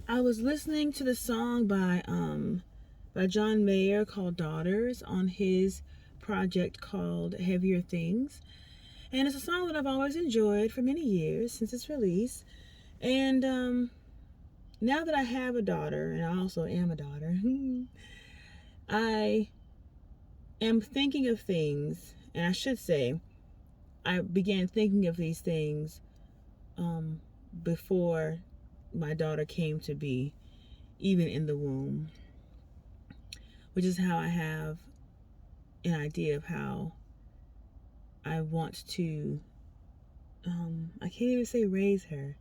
I was listening to the song by John Mayer called Daughters on his project called Heavier Things. And it's a song that I've always enjoyed for many years since its release. And now that I have a daughter, and I also am a daughter, I am thinking of things, and I should say, I began thinking of these things um, before my daughter came to be, even in the womb, which is how I have an idea of how I want to, I can't even say raise her.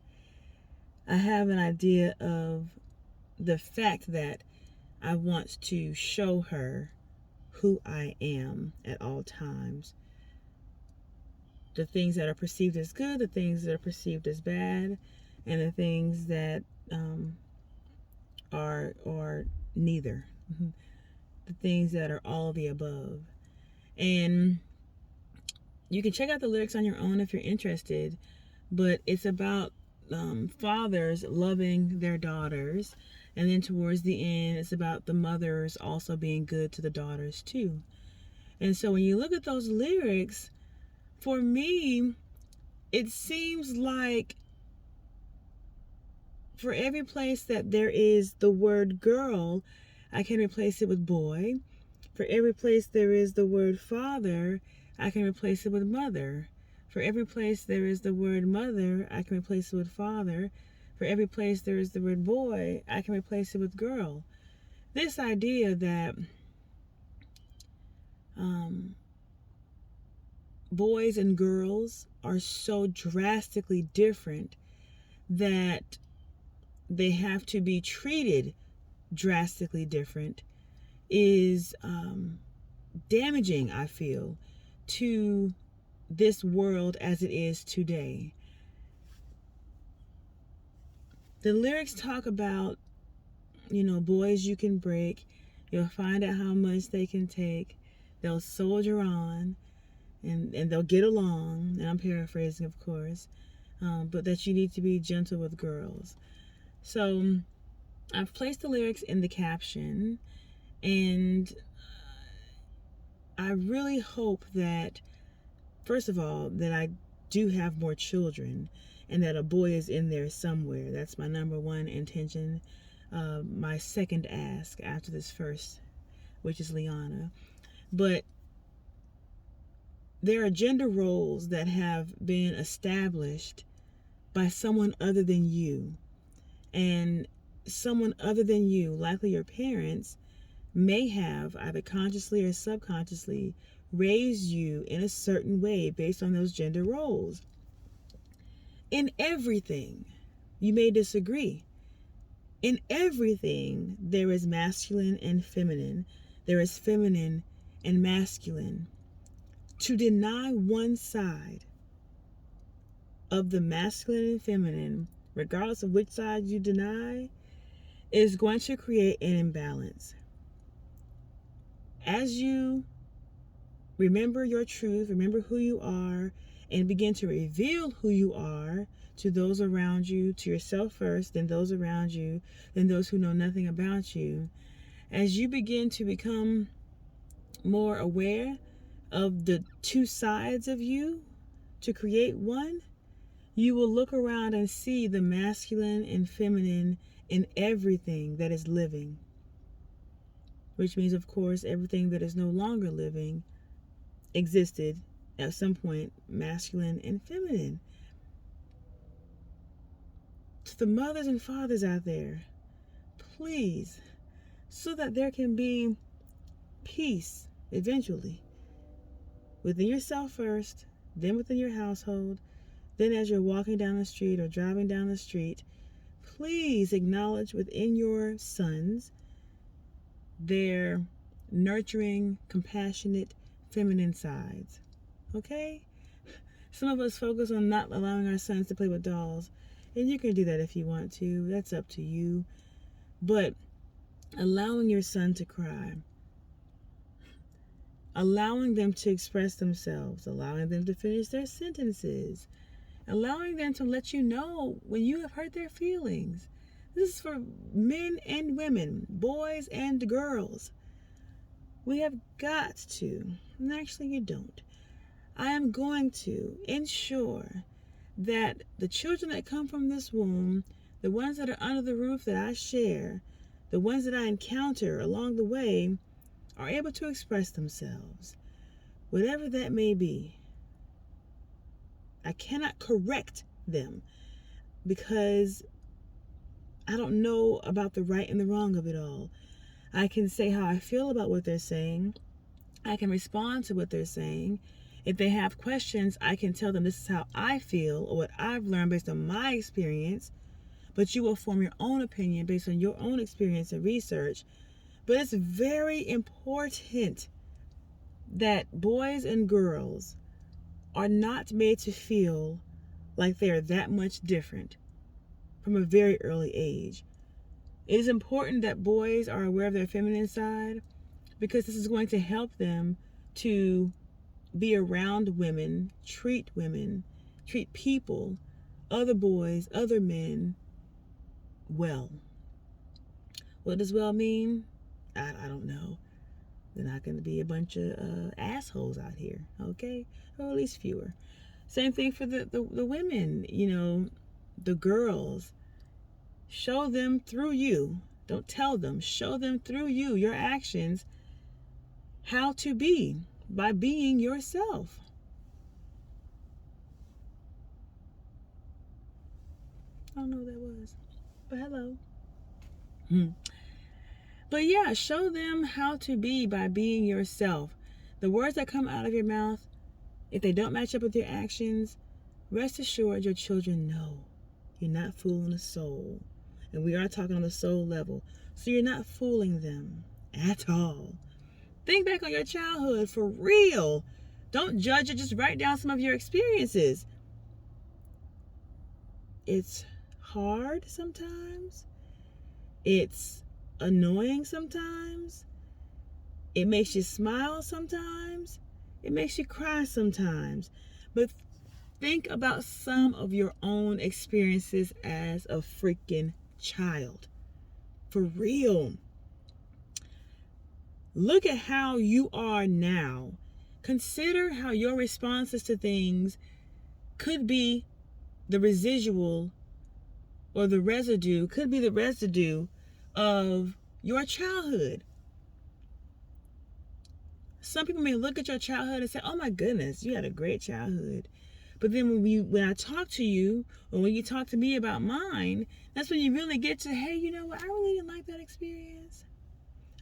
I have an idea of the fact that I want to show her who I am at all times. The things that are perceived as good, the things that are perceived as bad, and the things that are neither. The things that are all of the above. And you can check out the lyrics on your own if you're interested, but it's about fathers loving their daughters, and then towards the end it's about the mothers also being good to the daughters too. And so when you look at those lyrics, for me it seems like for every place that there is the word girl, I can replace it with boy. For every place there is the word father, I can replace it with mother. For every place there is the word mother, I can replace it with father. For every place there is the word boy, I can replace it with girl. This idea that boys and girls are so drastically different that they have to be treated drastically different is damaging, I feel, to this world as it is today. The lyrics talk about, boys you can break, you'll find out how much they can take, they'll soldier on, and they'll get along, and I'm paraphrasing, of course, but that you need to be gentle with girls. So I've placed the lyrics in the caption, and I really hope that, first of all, that I do have more children and that a boy is in there somewhere. That's my number one intention. My second ask after this first, which is Liana. But there are gender roles that have been established by someone other than you. And someone other than you, likely your parents, may have, either consciously or subconsciously, raised you in a certain way based on those gender roles. In everything, you may disagree. In everything, there is masculine and feminine. There is feminine and masculine. To deny one side of the masculine and feminine, regardless of which side you deny, is going to create an imbalance. As you remember your truth, remember who you are, and begin to reveal who you are to those around you, to yourself first, then those around you, then those who know nothing about you. As you begin to become more aware of the two sides of you to create one, you will look around and see the masculine and feminine in everything that is living. Which means, of course, everything that is no longer living existed at some point, masculine and feminine. To the mothers and fathers out there, please, so that there can be peace eventually within yourself first, then within your household, then as you're walking down the street or driving down the street, please acknowledge within your sons their nurturing, compassionate, feminine sides. Okay? Some of us focus on not allowing our sons to play with dolls, and you can do that if you want to. That's up to you. But allowing your son to cry, allowing them to express themselves, allowing them to finish their sentences, allowing them to let you know when you have hurt their feelings, This is for men and women, boys and girls. We have got to, and actually you don't. I am going to ensure that the children that come from this womb, the ones that are under the roof that I share, the ones that I encounter along the way, are able to express themselves, whatever that may be. I cannot correct them because I don't know about the right and the wrong of it all. I can say how I feel about what they're saying. I can respond to what they're saying. If they have questions, I can tell them this is how I feel or what I've learned based on my experience. But you will form your own opinion based on your own experience and research. But it's very important that boys and girls are not made to feel like they are that much different from a very early age. It is important that boys are aware of their feminine side because this is going to help them to be around women, treat people, other boys, other men well. What does well mean? I don't know. They're not going to be a bunch of assholes out here, okay? Or at least fewer. Same thing for the women, the girls. Show them through you. Don't tell them. Show them through you, your actions, how to be by being yourself. I don't know what that was, but hello. But yeah, show them how to be by being yourself. The words that come out of your mouth, if they don't match up with your actions, rest assured your children know you're not fooling a soul. And we are talking on the soul level. So you're not fooling them at all. Think back on your childhood for real. Don't judge it. Just write down some of your experiences. It's hard sometimes. It's annoying sometimes. It makes you smile sometimes. It makes you cry sometimes. But think about some of your own experiences as a freaking child. For real. Look at how you are now. Consider how your responses to things could be the residual or the residue, could be the residue of your childhood. Some people may look at your childhood and say, oh my goodness, you had a great childhood. But then when I talk to you, or when you talk to me about mine, that's when you really get to, hey, you know what? I really didn't like that experience.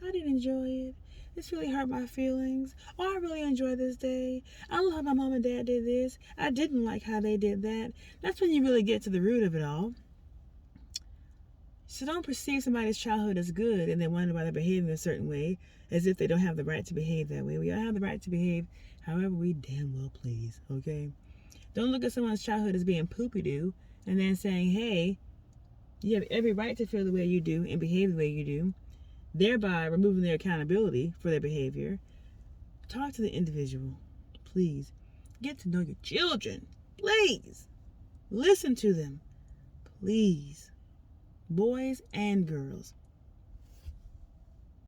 I didn't enjoy it. This really hurt my feelings. Oh, I really enjoyed this day. I love how my mom and dad did this. I didn't like how they did that. That's when you really get to the root of it all. So don't perceive somebody's childhood as good and then wonder why they're behaving a certain way as if they don't have the right to behave that way. We all have the right to behave however we damn well please, okay? Don't look at someone's childhood as being poopy-doo and then saying, hey, you have every right to feel the way you do and behave the way you do, thereby removing their accountability for their behavior. Talk to the individual, please. Get to know your children, please. Listen to them, please. Boys and girls.